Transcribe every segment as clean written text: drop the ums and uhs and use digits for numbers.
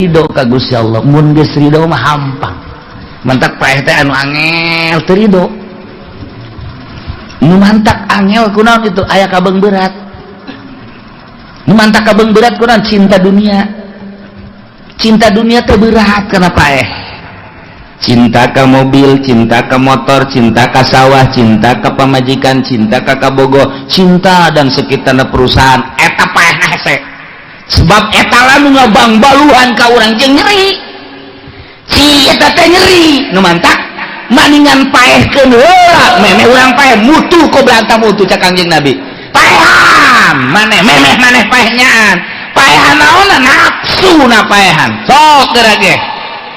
ridho ka Gusti Allah. Mun geus ridho mah hampang. Mantak paeh teh anu angel teu ridho. Nu mantak angel kunaon itu aya kabeng berat. Nu mantak kabeng berat kunaon cinta dunia. Cinta dunia teh berat kana paeh. Cinta ka mobil, cinta ka motor, cinta ka sawah, cinta ka pamajikan, cinta ka kabogo, cinta dan sekitarna perusahaan eta paehna hese. Sebab eta lamun ngabang baluhan ka urang jeung nyeri. Si eta teh nyeri, nu mantak maningan paehkeun heula, memeh urang paeh mutu koblanta mutu cak Kangjeng Nabi. Paehan, maneh memeh maneh paehnyaan. Paehan naonna nafsuna paehan. Sok geura ge.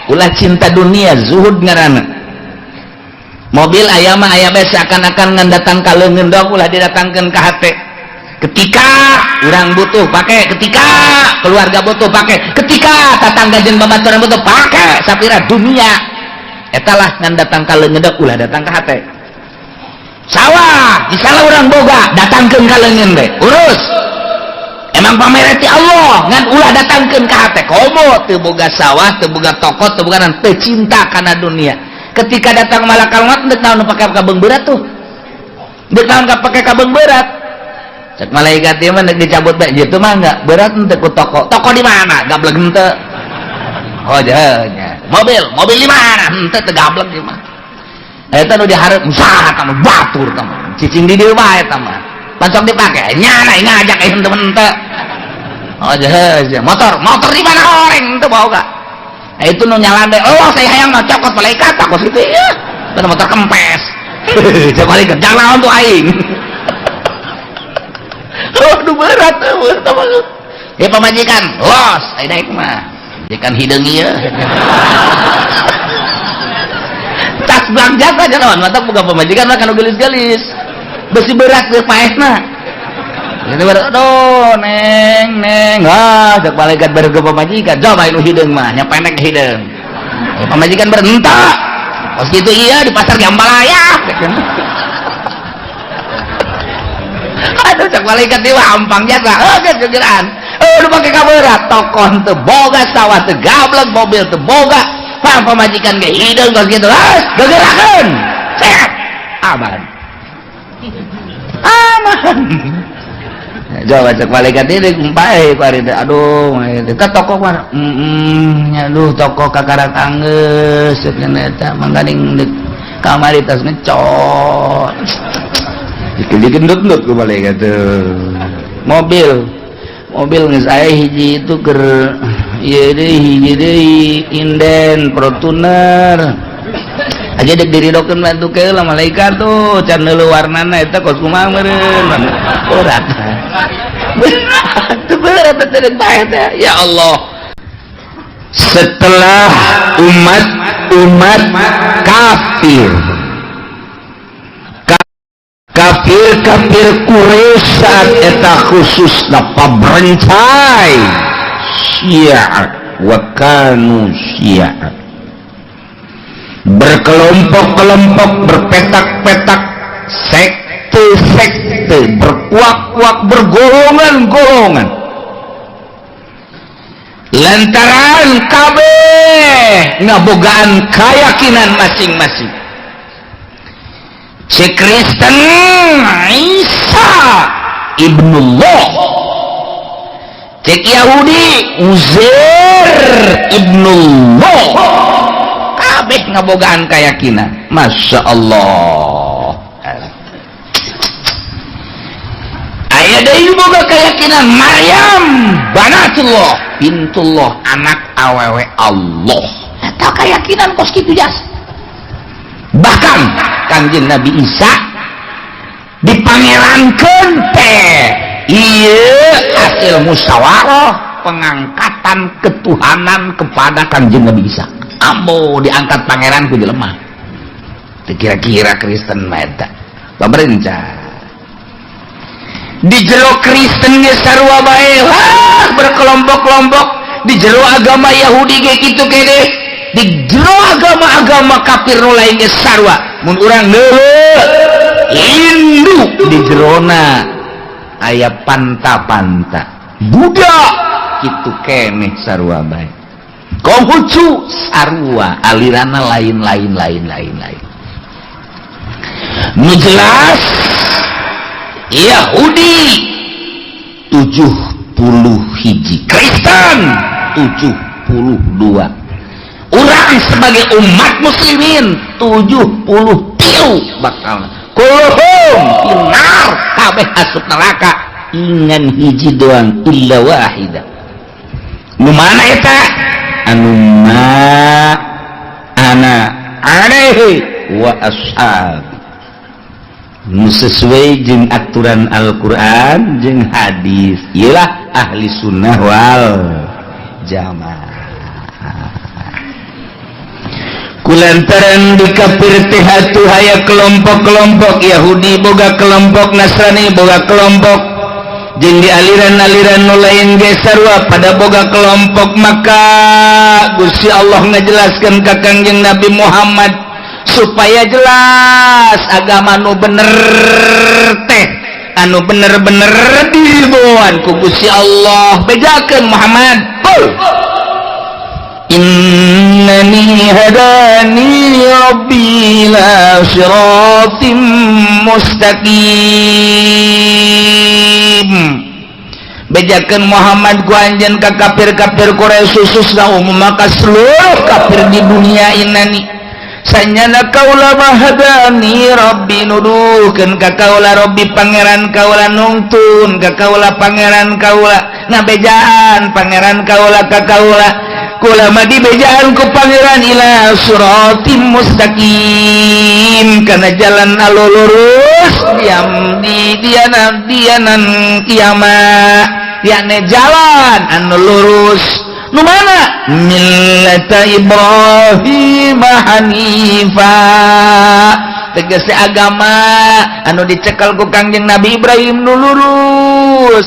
Ulah cinta dunia zuhud ngaranna. Mobil aya mah aya bae seakan-akan ngan datang ka leungeun dog ulah didatangkeun ka hate. Ketika urang butuh pake, ketika keluarga butuh pake, ketika tatangga jeung babaturan butuh pake, sapira dunia eta lah ngan datang ka leungeun dog ulah datang ka hate. Sawah misalnya urang boga datangkeun ka leungeun we urus. Emang pamer ti Allah ngan ulah datangkeun ka hate. Komo teu boga sawah, teu boga toko, teu boga teu cinta kana dunia. Ketika datang malakal maut deuk naon pake kabeng berat tuh. Deuk naon pake kabeng berat. Cek malaikat ieu mah deuk dicabut bae jitu mah enggak berat teu ku toko. Toko di mana? Gablek henteu. Oh nya. Mobil di mana? Henteu teu gablek ieu mah. Eta nu dihareup usaha ka mah batur ka mah. Cicing di dieu bae eta mah. Pancok dipake nyana ngajak henteu. Oh jahe motor di mana orang henteu boga. Nah itu nu nyalan deh. Oh saya hayang mah cokot malaikat takos kitu ya. Bener motor kempes. Cek malaikat jangan untuk aing. Aduh berat mah. Ya pamajikan los ai daek mah. Majikan hideung ieu. Tas belanja saja naon mata boga pamajikan mah kana gelis-gelis. Besi berat ke paehna. Jadi berat, aduh neng, cek malaikat berge pamajikan, coba inu hideung mah, nya pendek hideung. Pamajikan berenta, pas gitu iya di pasar Jambalaya. Aduh cek malaikat dia ampang jasa, gegeran, udah pakai kaberat, tokoh teu boga, sawah teu gablek, mobil teu boga, pamajikan ge hideung pas gitu, gegerakeun, sehat, aman. Aman. Coba cek malaikat ini kumpae ku ari teh. Aduh, ka toko mah. Aduh toko kakarak anggeus cenah eta mangganing deuk kamari tas ngecot. Digendut-gendut ku malaikat teh. Mobil geus aya hiji itu keur ieu deui hiji deui inden Fortuner. Aja dek diridokeun bantu ke lah malaikat tuh can neuleuh warnana eta kos kumaha meureun berat berat teh bae teh ya Allah. Setelah umat kafir Quraisy saat eta khususna pabrencai Syiah wa kanu Syiah berkelompok-kelompok, berpetak-petak, sekte-sekte, berkuak-kuak, bergolongan-golongan. Lantaran kabeh ngabogaan keyakinan masing-masing. Si Kristen Isa ibnullah, cek Yahudi Uzair ibnullah. Kabeh ngabogaan keyakinan. Masya Allah. Aya deui boga keyakinan Maryam banatullah, bintullah, anak awewe Allah. Eta keyakinan kos kitu jas. Bahkan Kangjeng Nabi Isa dipangerankeun teh ieu hasil musyawarah pengangkatan ketuhanan kepada Kangjeng Nabi Isa. Ambo diangkat pangeran ku jelema. Kira-kira Kristen mah eta pemerintah. Di jero Kristen ge sarua bae berkelompok-kelompok, di jero agama Yahudi ge kitu kene, di jero agama-agama kafir nu lain ge sarua. Mun urang neuleuh Hindu di jerona aya panta-panta. Buddha kitu keneh sarua bae. Konghucu sarua alirana lain nu jelas Yahudi 70 hiji, Kristen 72, orang sebagai umat muslimin 70 bakal kulhum finnar kabeh asup neraka ingan hiji doang illa wahida. Nu mana eta? Anu ma ana alaihi wa ashab, nu sesuai jeung aturan Al-Quran jeung hadis, ialah ahli sunnah wal jamaah. Kulantaran di kafir teh atuh aya kelompok-kelompok Yahudi boga kelompok, Nasrani boga kelompok, jeung di aliran-aliran nu lain ge sarua pada boga kelompok, maka Gusti Allah ngajelaskeun ka Kangjeng Nabi Muhammad supaya jelas agama nu bener teh anu bener-bener dibawan ku Gusti Allah. Bejakeun Muhammad, innani hadani rabbi la siratim mustaqim. Bejakeun Muhammad ku anjeun ka kafir-kafir Quraisy khususna umum maka seluruh kafir di dunia ini sanyana kaula mahadani rabbi nuduhkeun ka kaula rabbi pangeran kaula nungtun ka kaula pangeran kaula ngabejaan pangeran kaula ka kaula kula mah dibejaan ku pangeran ila siratim mustaqim kana jalan anu lurus diam di dianan kiamat yakni jalan anu lurus nu mana millata Ibrahim hanifa tegese agama anu dicekel ku Kangjeng Nabi Ibrahim nu lurus.